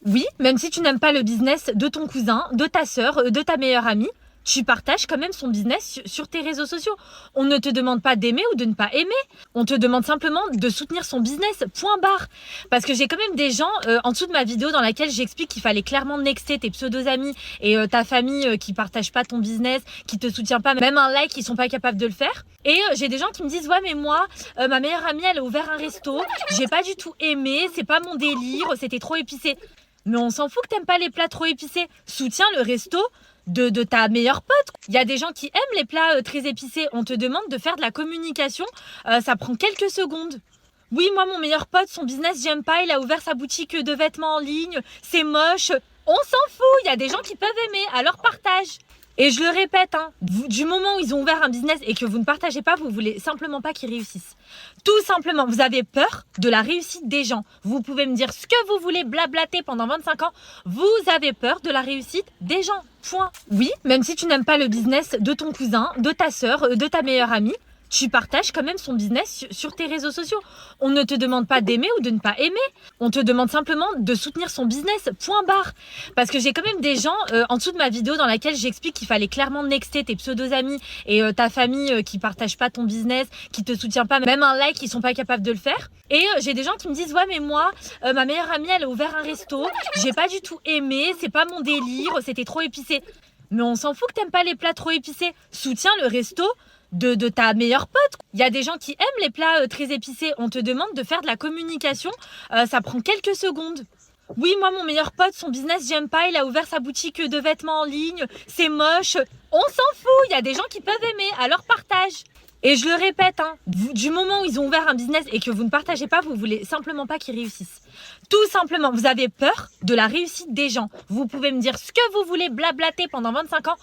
Oui, même si tu n'aimes pas le business de ton cousin, de ta sœur, de ta meilleure amie, tu partages quand même son business sur tes réseaux sociaux. On ne te demande pas d'aimer ou de ne pas aimer. On te demande simplement de soutenir son business, point barre. Parce que j'ai quand même des gens en dessous de ma vidéo dans laquelle j'explique qu'il fallait clairement nexter tes pseudo-amis et ta famille qui partagent pas ton business, qui te soutient pas, même un like, ils sont pas capables de le faire. Et j'ai des gens qui me disent ouais mais moi, ma meilleure amie elle a ouvert un resto, j'ai pas du tout aimé, c'est pas mon délire, c'était trop épicé. Mais on s'en fout que t'aimes pas les plats trop épicés. Soutiens le resto de ta meilleure pote. Il y a des gens qui aiment les plats très épicés. On te demande de faire de la communication. Ça prend quelques secondes. Oui, moi, mon meilleur pote, son business, j'aime pas. Il a ouvert sa boutique de vêtements en ligne. C'est moche. On s'en fout. Il y a des gens qui peuvent aimer. Alors partage. Et je le répète, du moment où ils ont ouvert un business et que vous ne partagez pas, vous voulez simplement pas qu'ils réussissent. Tout simplement, vous avez peur de la réussite des gens. Vous pouvez me dire ce que vous voulez blablater pendant 25 ans. Vous avez peur de la réussite des gens. Point. Oui, même si tu n'aimes pas le business de ton cousin, de ta sœur, de ta meilleure amie, tu partages quand même son business sur tes réseaux sociaux. On ne te demande pas d'aimer ou de ne pas aimer. On te demande simplement de soutenir son business, point barre. Parce que j'ai quand même des gens en dessous de ma vidéo dans laquelle j'explique qu'il fallait clairement nexter tes pseudo-amis et ta famille qui partagent pas ton business, qui te soutient pas, même un like, ils sont pas capables de le faire. Et j'ai des gens qui me disent ouais mais moi, ma meilleure amie elle a ouvert un resto, j'ai pas du tout aimé, c'est pas mon délire, c'était trop épicé. Mais on s'en fout que t'aimes pas les plats trop épicés. Soutiens le resto de ta meilleure pote. Il y a des gens qui aiment les plats très épicés. On te demande de faire de la communication. Ça prend quelques secondes. Oui, moi, mon meilleur pote, son business, j'aime pas. Il a ouvert sa boutique de vêtements en ligne. C'est moche. On s'en fout. Il y a des gens qui peuvent aimer. Alors partage. Et je le répète, du moment où ils ont ouvert un business et que vous ne partagez pas, vous voulez simplement pas qu'ils réussissent. Tout simplement, vous avez peur de la réussite des gens. Vous pouvez me dire ce que vous voulez blablater pendant 25 ans.